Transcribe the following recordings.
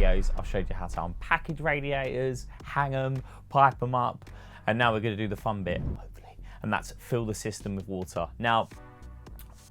videos, I've showed you how to unpackage radiators, hang them, pipe them up, and now we're going to do the fun bit, hopefully, and that's fill the system with water. Now,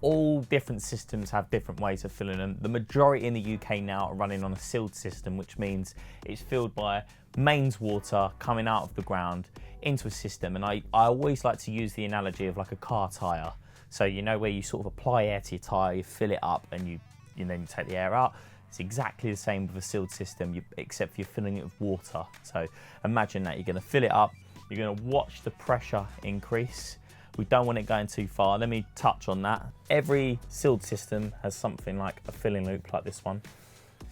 all different systems have different ways of filling them. The majority in the UK now are running on a sealed system, which means it's filled by mains water coming out of the ground into a system. And I always like to use the analogy of like a car tyre. So you know where you sort of apply air to your tyre, you fill it up, and then you take the air out. It's exactly the same with a sealed system, except you're filling it with water. So imagine that you're going to fill it up, you're going to watch the pressure increase. We don't want it going too far. Let me touch on that. Every sealed system has something like a filling loop like this one.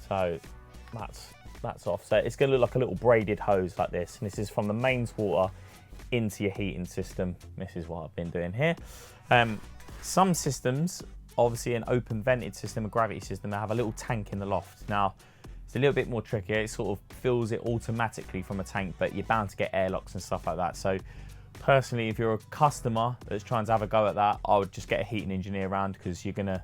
So that's off. So it's going to look like a little braided hose like this. And this is from the mains water into your heating system. This is what I've been doing here. Some systems, obviously an open vented system, a gravity system, they have a little tank in the loft. Now, it's a little bit more tricky. It sort of fills it automatically from a tank, but you're bound to get airlocks and stuff like that. So personally, if you're a customer that's trying to have a go at that, I would just get a heating engineer around, because you're gonna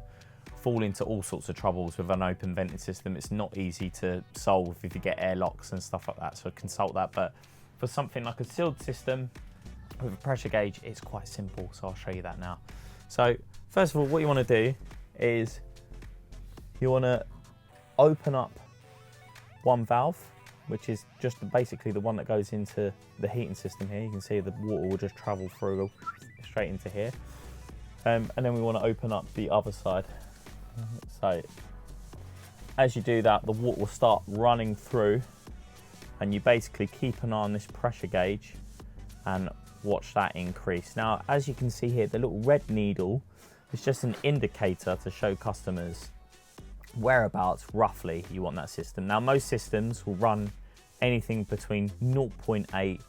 fall into all sorts of troubles with an open vented system. It's not easy to solve if you get airlocks and stuff like that, so consult that. But for something like a sealed system with a pressure gauge, it's quite simple, so I'll show you that now. So first of all, what you want to do is you want to open up one valve, which is just basically the one that goes into the heating system here. You can see the water will just travel through straight into here. And then we want to open up the other side. So as you do that, the water will start running through, and you basically keep an eye on this pressure gauge and watch that increase. Now, as you can see here, the little red needle is just an indicator to show customers whereabouts roughly you want that system. Now, most systems will run anything between 0.8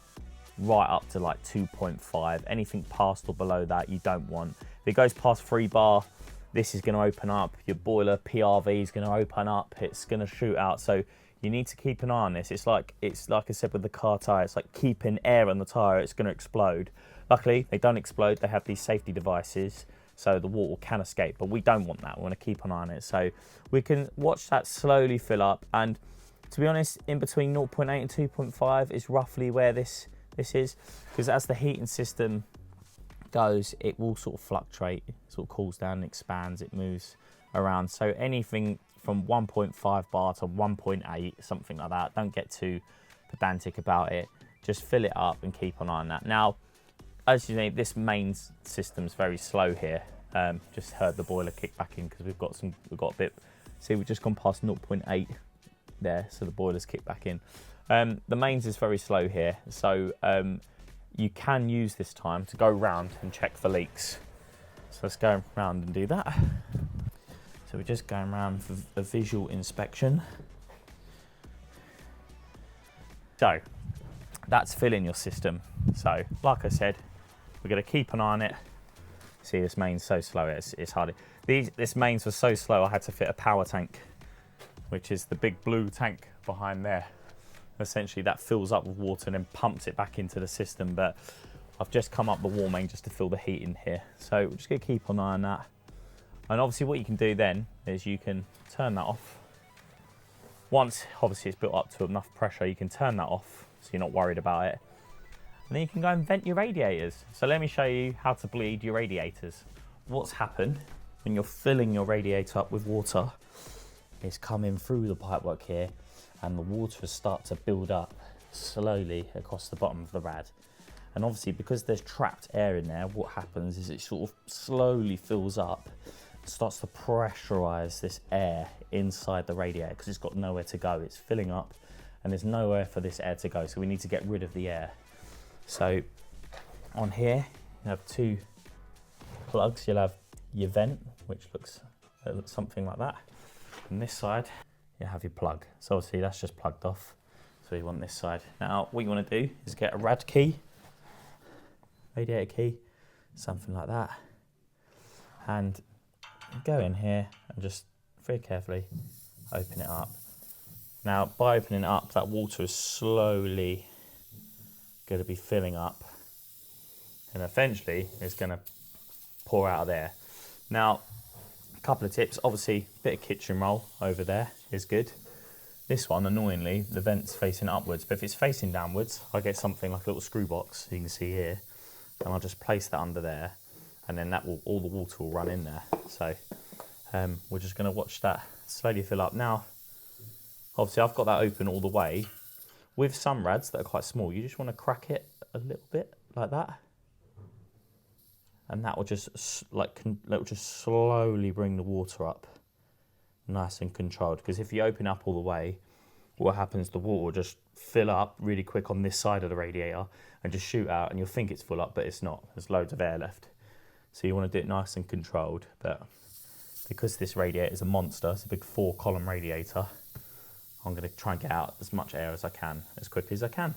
right up to like 2.5. Anything past or below that you don't want. If it goes past 3 bar, this is going to open up. Your boiler PRV is going to open up. It's going to shoot out. So you need to keep an eye on this. It's like I said with the car tyre, it's like keeping air on the tyre. It's going to explode. Luckily, they don't explode. They have these safety devices, so the water can escape, but we don't want that. We want to keep an eye on it. So we can watch that slowly fill up, and to be honest, in between 0.8 and 2.5 is roughly where this is, because as the heating system goes, it will sort of fluctuate. It sort of cools down and expands, it moves around. So anything from 1.5 bar to 1.8, something like that. Don't get too pedantic about it. Just fill it up and keep an eye on that. Now, as you know, this main system's very slow here. Just heard the boiler kick back in because we've got a bit. See, we've just gone past 0.8 there, so the boiler's kicked back in. The mains is very slow here, so you can use this time to go round and check for leaks. So let's go round and do that. So we're just going around for a visual inspection. So that's filling your system. So like I said, we're going to keep an eye on it. See, this main's so slow, it's hard. This mains was so slow, I had to fit a power tank, which is the big blue tank behind there. Essentially that fills up with water and then pumps it back into the system. But I've just come up the wall main just to fill the heat in here. So we're just going to keep an eye on that. And obviously what you can do then is you can turn that off. Once obviously it's built up to enough pressure, you can turn that off so you're not worried about it. And then you can go and vent your radiators. So let me show you how to bleed your radiators. What's happened when you're filling your radiator up with water is coming through the pipework here, and the water will start to build up slowly across the bottom of the rad. And obviously because there's trapped air in there, what happens is it sort of slowly fills up, starts to pressurize this air inside the radiator because it's got nowhere to go. It's filling up and there's nowhere for this air to go, so we need to get rid of the air. So on here you have 2 plugs. You'll have your vent, which looks something like that. On this side you have your plug. So obviously that's just plugged off, so you want this side. Now what you want to do is get a rad key, radiator key, something like that, and go in here and just very carefully open it up. Now by opening it up, that water is slowly going to be filling up, and eventually it's going to pour out of there. Now a couple of tips, obviously a bit of kitchen roll over there is good. This one, annoyingly, the vent's facing upwards, but if it's facing downwards, I get something like a little screw box, you can see here, and I'll just place that under there, and then that will, all the water will run in there. So we're just gonna watch that slowly fill up. Now, obviously I've got that open all the way. With some rads that are quite small, you just wanna crack it a little bit like that. And that will just slowly bring the water up, nice and controlled. Because if you open up all the way, what happens, the water will just fill up really quick on this side of the radiator and just shoot out, and you'll think it's full up, but it's not. There's loads of air left. So you want to do it nice and controlled, but because this radiator is a monster, it's a big 4-column radiator, I'm going to try and get out as much air as I can, as quickly as I can.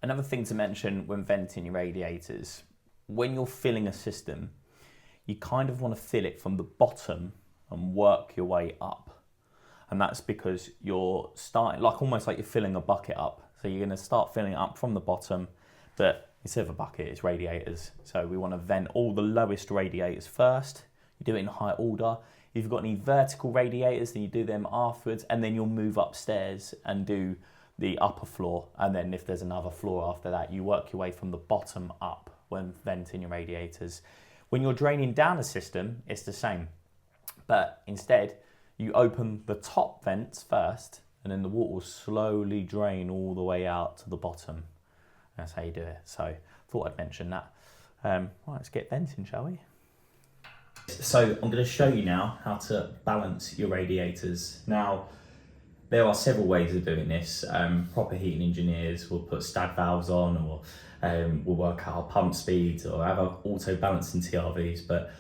Another thing to mention when venting your radiators, when you're filling a system, you kind of want to fill it from the bottom and work your way up. And that's because you're starting, like almost like you're filling a bucket up. So you're going to start filling it up from the bottom, but instead of a bucket, it's radiators. So we want to vent all the lowest radiators first. You do it in high order. If you've got any vertical radiators, then you do them afterwards, and then you'll move upstairs and do the upper floor, and then if there's another floor after that, you work your way from the bottom up when venting your radiators. When you're draining down a system, it's the same, but instead you open the top vents first, and then the water will slowly drain all the way out to the bottom. That's how you do it. So thought I'd mention that. Right, let's get venting, shall we? So I'm going to show you now how to balance your radiators. Now, there are several ways of doing this. Proper heating engineers will put stab valves on, or will work out our pump speeds, or have auto balancing TRVs, but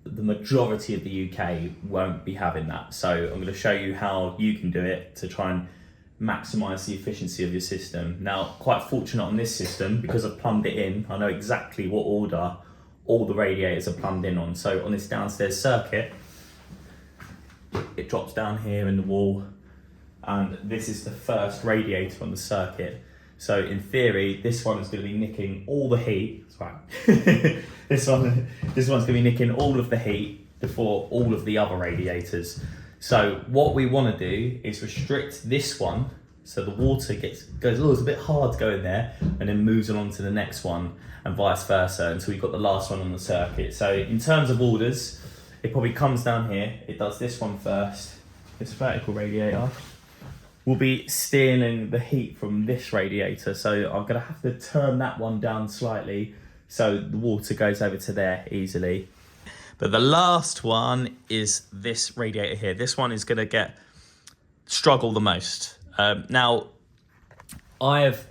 the majority of the UK won't be having that. So I'm going to show you how you can do it to try and maximise the efficiency of your system. Now, quite fortunate on this system, because I've plumbed it in, I know exactly what order all the radiators are plumbed in on. So on this downstairs circuit, it drops down here in the wall, and this is the first radiator on the circuit. So in theory, this one is going to be nicking all the heat. Sorry. this one's going to be nicking all of the heat before all of the other radiators. So what we want to do is restrict this one, so the water goes, oh, it's a bit hard to go in there, and then moves along to the next one, and vice versa, until we've got the last one on the circuit. So in terms of orders, it probably comes down here. It does this one first, this vertical radiator. We'll be stealing the heat from this radiator, so I'm going to have to turn that one down slightly so the water goes over to there easily. But the last one is this radiator here. This one is going to struggle the most. Now, I have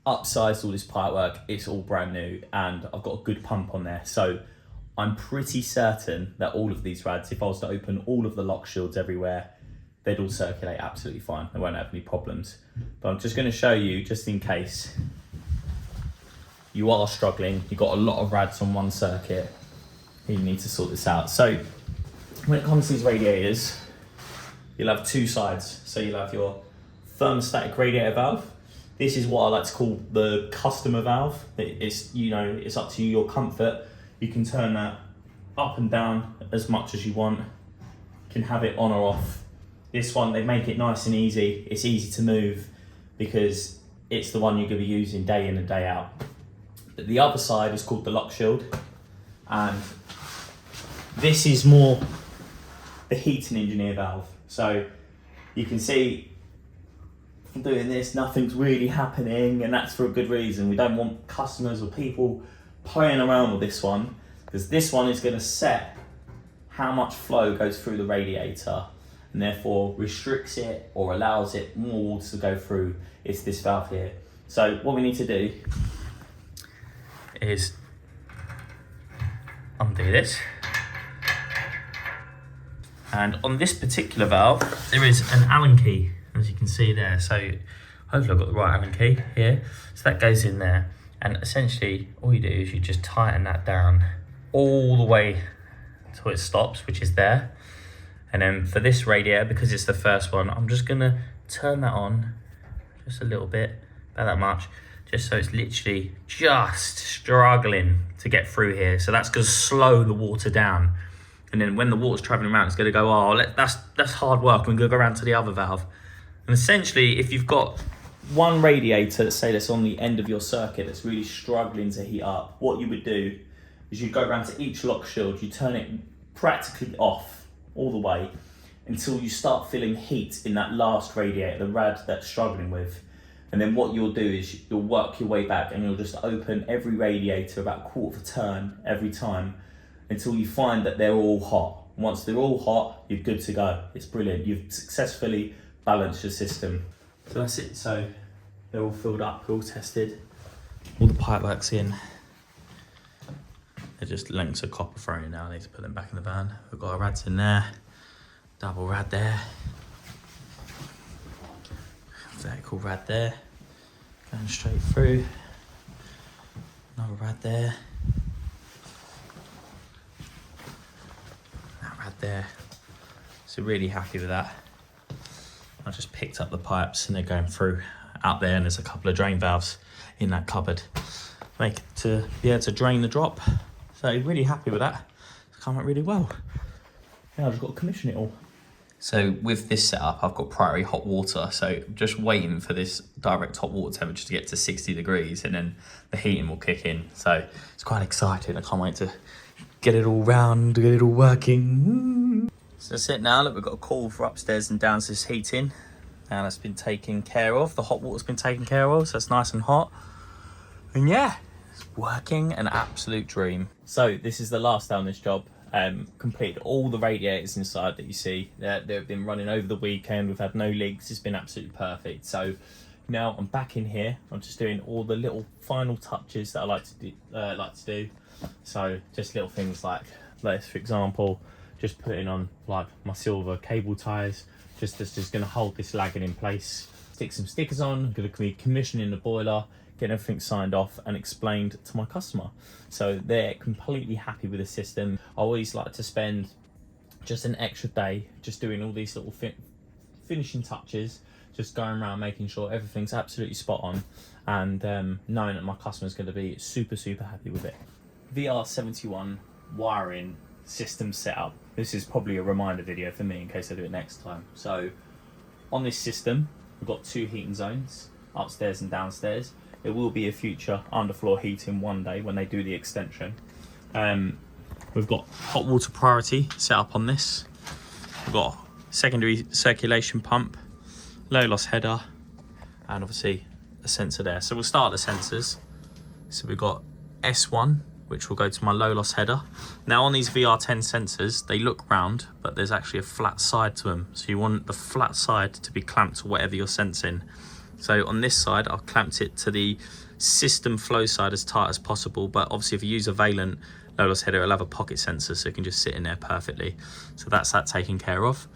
upsized all this pipework. It's all brand new, and I've got a good pump on there. So I'm pretty certain that all of these rads, if I was to open all of the lock shields everywhere, they'd all circulate absolutely fine. They won't have any problems. But I'm just going to show you, just in case you are struggling, you've got a lot of rads on one circuit, you need to sort this out. So when it comes to these radiators, you'll have two sides. So you'll have your thermostatic radiator valve. This is what I like to call the customer valve. It's, you know, it's up to you, your comfort. You can turn that up and down as much as you want. You can have it on or off. This one, they make it nice and easy. It's easy to move because it's the one you're going to be using day in and day out. But the other side is called the lock shield, and this is more the heating engineer valve. So you can see from doing this, nothing's really happening, and that's for a good reason. We don't want customers or people playing around with this one, because this one is going to set how much flow goes through the radiator, and therefore restricts it or allows it more water to go through. It's this valve here. So what we need to do is undo this. And on this particular valve, there is an Allen key, as you can see there. So hopefully I've got the right Allen key here. So that goes in there. And essentially all you do is you just tighten that down all the way till it stops, which is there. And then for this radiator, because it's the first one, I'm just gonna turn that on just a little bit, about that much, just so it's literally just struggling to get through here. So that's going to slow the water down. And then when the water's traveling around, it's going to go, oh, that's hard work. We're going to go around to the other valve. And essentially, if you've got one radiator, let's say that's on the end of your circuit that's really struggling to heat up, what you would do is you'd go around to each lock shield, you turn it practically off all the way until you start feeling heat in that last radiator, the rad that's struggling with. And then what you'll do is you'll work your way back and you'll just open every radiator about a quarter of a turn every time until you find that they're all hot. Once they're all hot, you're good to go. It's brilliant. You've successfully balanced your system. So that's it. So they're all filled up, all tested. All the pipe work's in. They're just lengths of copper thrown in now. I need to put them back in the van. We've got our rads in there. Double rad there. Vertical rad there. Going straight through. Another rad there. That rad there. So really happy with that. I just picked up the pipes and they're going through out there, and there's a couple of drain valves in that cupboard. Make it to be able to drain the drop. So really happy with that. It's come out really well. Now I've just got to commission it all. So with this setup, I've got priority hot water. So I'm just waiting for this direct hot water temperature to get to 60 degrees and then the heating will kick in. So it's quite exciting. I can't wait to get it all round, get it all working. So that's it now. Look, we've got a call for upstairs and downstairs heating. And that's been taken care of. The hot water's been taken care of, so it's nice and hot. And yeah, it's working, an absolute dream. So this is the last day on this job. Completed all the radiators inside that you see. They've been running over the weekend. We've had no leaks. It's been absolutely perfect. So now I'm back in here. I'm just doing all the little final touches that I like to do. So just little things like this, for example, just putting on like my silver cable ties. That's just going to hold this lagging in place. Stick some stickers on. I'm going to be commissioning the boiler, getting everything signed off and explained to my customer. So they're completely happy with the system. I always like to spend just an extra day just doing all these little finishing touches, just going around making sure everything's absolutely spot on, and knowing that my customer's going to be super, super happy with it. VR71 wiring system setup. This is probably a reminder video for me in case I do it next time. So on this system, we've got 2 heating zones, upstairs and downstairs. There will be a future underfloor heating one day when they do the extension. We've got hot water priority set up on this. We've got secondary circulation pump, low loss header, and obviously a sensor there. So we'll start the sensors. So we've got S1, which will go to my low loss header. Now on these VR10 sensors, they look round, but there's actually a flat side to them. So you want the flat side to be clamped to whatever you're sensing. So on this side, I've clamped it to the system flow side as tight as possible. But obviously if you use a Vaillant low loss header, it'll have a pocket sensor, so it can just sit in there perfectly. So that's that taken care of.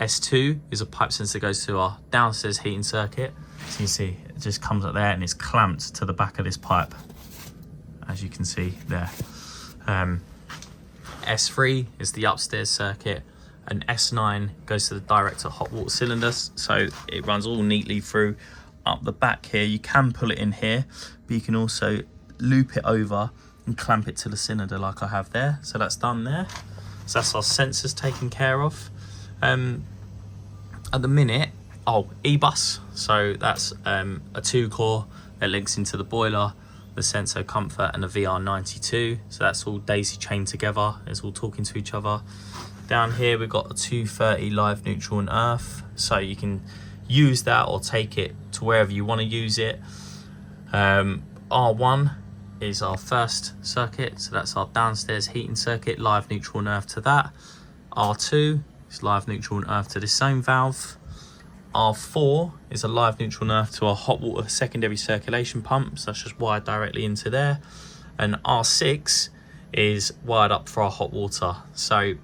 S2 is a pipe sensor that goes to our downstairs heating circuit. So you see, it just comes up there and it's clamped to the back of this pipe, as you can see there. S3 is the upstairs circuit, and S9 goes to the direct hot water cylinders, so it runs all neatly through up the back here. You can pull it in here, but you can also loop it over and clamp it to the cylinder like I have there. So that's done there. So that's our sensors taken care of. At the minute, E-bus, so that's a 2-core that links into the boiler, the sensor comfort, and the VR92. So that's all daisy chained together. It's all talking to each other. Down here we've got a 230 live, neutral and earth, so you can use that or take it to wherever you want to use it. R1 is our first circuit, so that's our downstairs heating circuit, live, neutral and earth to that. R2 is live, neutral and earth to this same valve. R4 is a live, neutral and earth to our hot water secondary circulation pump, so that's just wired directly into there. And R6 is wired up for our hot water. So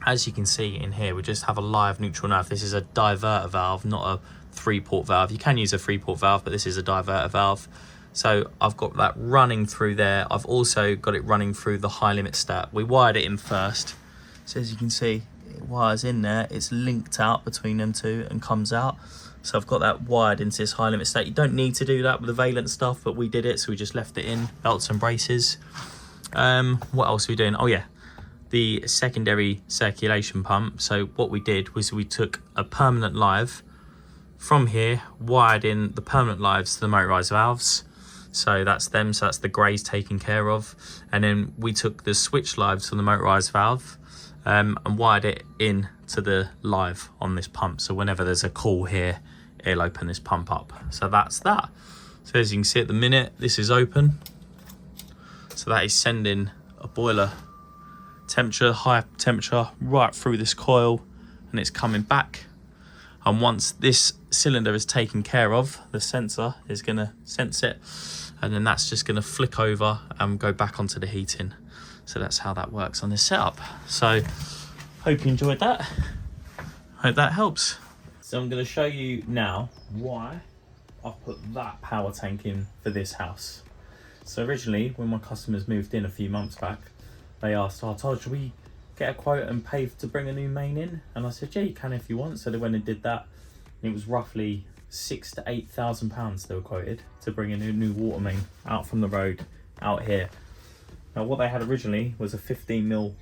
as you can see in here, we just have a live, neutral and earth. This is a diverter valve, not a 3-port valve. You can use a 3-port valve, but this is a diverter valve. So I've got that running through there. I've also got it running through the high limit stat. We wired it in first. So as you can see, it wires in there. It's linked out between them two and comes out. So I've got that wired into this high limit state. You don't need to do that with the Vaillant stuff, but we did it, so we just left it in. Belts and braces. What else are we doing? Oh yeah, the secondary circulation pump. So what we did was we took a permanent live from here, wired in the permanent lives to the motorised valves. So that's them, so that's the greys taken care of. And then we took the switch lives from the motorised valve and wired it in to the live on this pump. So whenever there's a call here, it'll open this pump up. So that's that. So as you can see at the minute, this is open. So that is sending a boiler temperature, high temperature, right through this coil, and it's coming back. And once this cylinder is taken care of, the sensor is going to sense it, and then that's just going to flick over and go back onto the heating. So that's how that works on this setup. So hope you enjoyed that. Hope that helps. So I'm going to show you now why I've put that power tank in for this house. So originally, when my customers moved in a few months back, they asked, oh Todd, should we get a quote and pay to bring a new main in? And I said, yeah, you can if you want. So they went and did that. It was roughly £6,000 to £8,000 they were quoted to bring a new water main out from the road out here. Now what they had originally was a 15mm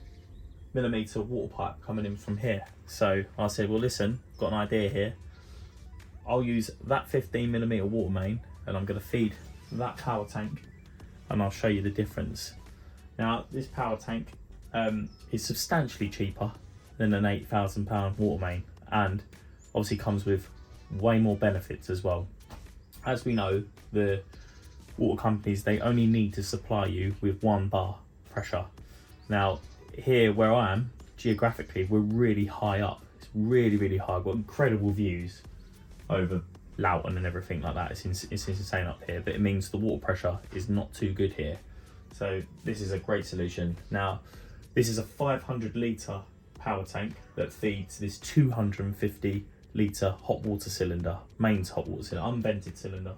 water pipe coming in from here. So I said, well listen, got an idea here. I'll use that 15mm water main and I'm going to feed that power tank, and I'll show you the difference. Now this power tank is substantially cheaper than an £8,000 water main, and obviously comes with way more benefits as well. As we know, the water companies, they only need to supply you with 1 bar pressure. Now here where I am, geographically, we're really high up. It's really high. I've got incredible views over Loughton and everything like that. It's insane up here, but it means the water pressure is not too good here. So this is a great solution. Now this is a 500 litre power tank that feeds this 250 litre hot water cylinder, mains hot water cylinder, unvented cylinder.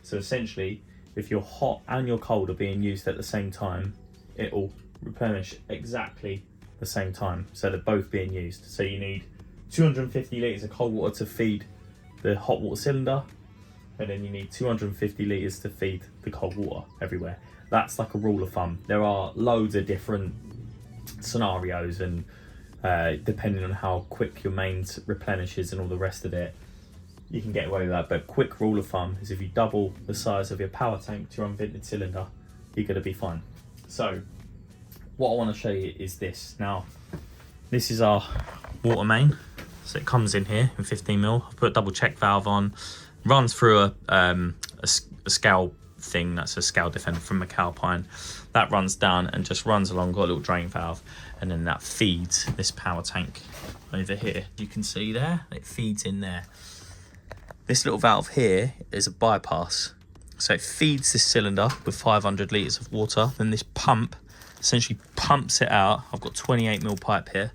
So essentially, if your hot and your cold are being used at the same time, it will replenish exactly the same time. So they're both being used. So you need 250 litres of cold water to feed the hot water cylinder, and then you need 250 litres to feed the cold water everywhere. That's like a rule of thumb. There are loads of different scenarios, and depending on how quick your mains replenishes and all the rest of it, you can get away with that. But quick rule of thumb is if you double the size of your power tank to your unvented cylinder, you're going to be fine. So what I want to show you is this. Now this is our water main. So it comes in here in 15mm. I've put a double check valve on, runs through a scale thing. That's a scale defender from McAlpine. That runs down and just runs along, got a little drain valve, and then that feeds this power tank over here. You can see there, it feeds in there. This little valve here is a bypass. So it feeds this cylinder with 500 litres of water. Then this pump essentially pumps it out. I've got 28mm pipe here.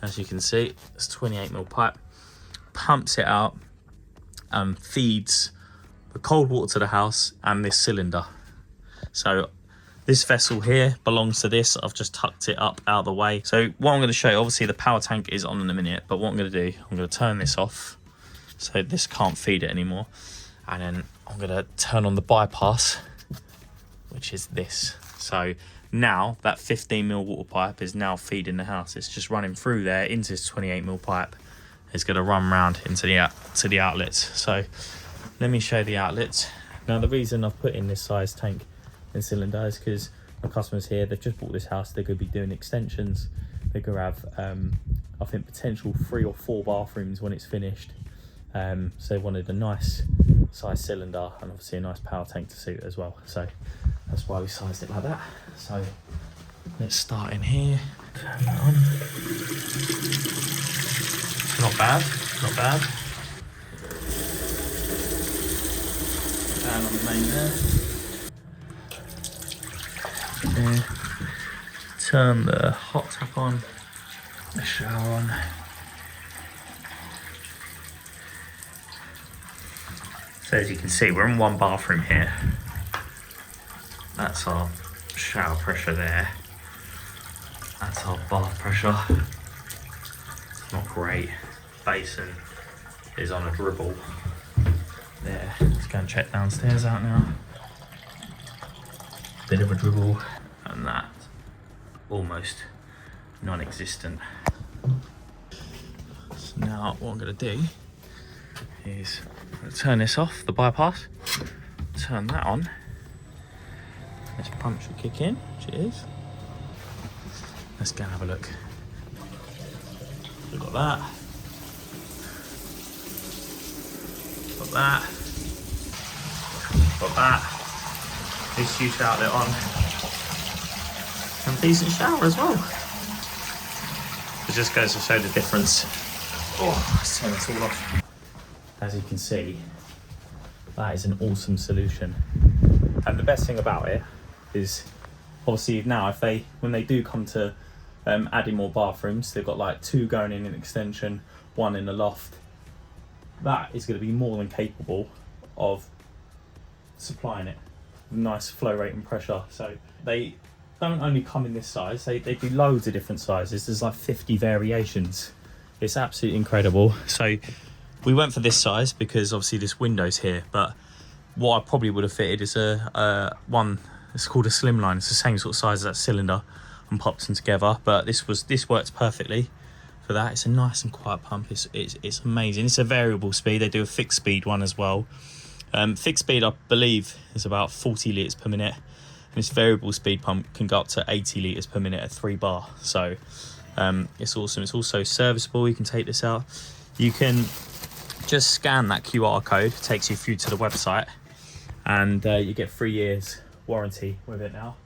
As you can see, it's 28mm pipe. Pumps it out and feeds the cold water to the house and this cylinder. So this vessel here belongs to this. I've just tucked it up out of the way. So what I'm going to show you, obviously the power tank is on in a minute, but what I'm going to do, I'm going to turn this off so this can't feed it anymore, and then I'm going to turn on the bypass, which is this. So now that 15mm water pipe is now feeding the house. It's just running through there into this 28mm pipe. It's going to run round into the outlets. So let me show you the outlets. Now the reason I've put in this size tank and cylinder is because my customers here, they've just bought this house. They're going to be doing extensions. They're going to have I think potential 3 or 4 bathrooms when it's finished. So they wanted a nice size cylinder and obviously a nice power tank to suit as well. So that's why we sized it like that. So let's start in here. Turn that on. Not bad, not bad. Down on the main there. Okay. Turn the hot tap on, the shower on. So as you can see, we're in one bathroom here. That's our shower pressure there. That's our bath pressure. It's not great. Basin is on a dribble. There, let's go and check downstairs out now. Bit of a dribble, and that almost non-existent. So now what I'm going to do is turn this off, the bypass, turn that on. This pump should kick in, which it is. Let's go and have a look. We've got that. Got that. Got that. This huge outlet on. And decent shower as well. It just goes to show the difference. Oh, let's turn this all off. As you can see, that is an awesome solution. And the best thing about it is, obviously now when they do come to adding more bathrooms, they've got like 2 going in an extension, 1 in the loft. That is going to be more than capable of supplying it with nice flow rate and pressure. So they don't only come in this size, they do loads of different sizes. There's like 50 variations. It's absolutely incredible. So we went for this size because obviously this window's here, but what I probably would have fitted is a one, it's called a slimline. It's the same sort of size as that cylinder, and pops them together. But this works perfectly for that. It's a nice and quiet pump. It's amazing. It's a variable speed. They do a fixed speed one as well. Fixed speed, I believe, is about 40 litres per minute. And this variable speed pump can go up to 80 litres per minute at 3 bar. So it's awesome. It's also serviceable. You can take this out. You can just scan that QR code. It takes you through to the website, and you get 3 years warranty with it now.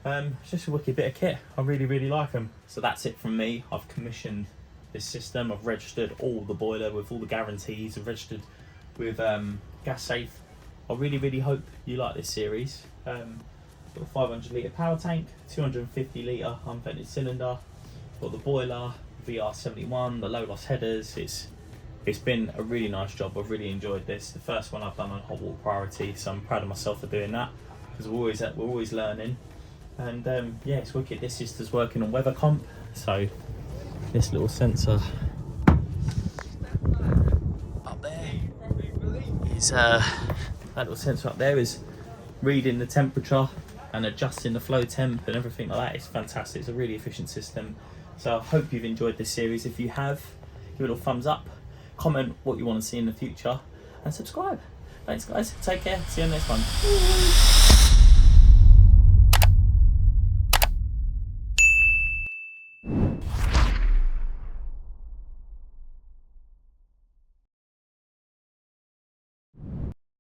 It's just a wicked bit of kit. I really like them. So that's it from me. I've commissioned this system. I've registered all the boiler with all the guarantees. I've registered with gas safe. I really hope you like this series. Got a 500 litre power tank, 250 litre unvented cylinder. Got the boiler, VR71, the low loss headers. It's been a really nice job. I've really enjoyed this. The first one I've done on hot water priority, so I'm proud of myself for doing that, because we're always learning. And yeah, it's wicked. This system's working on weather comp, so this little sensor up there is that little sensor up there is reading the temperature and adjusting the flow temp and everything like that. It's fantastic. It's a really efficient system. So I hope you've enjoyed this series. If you have, give it a thumbs up, comment what you want to see in the future, and subscribe. Thanks guys, take care, see you in the next one.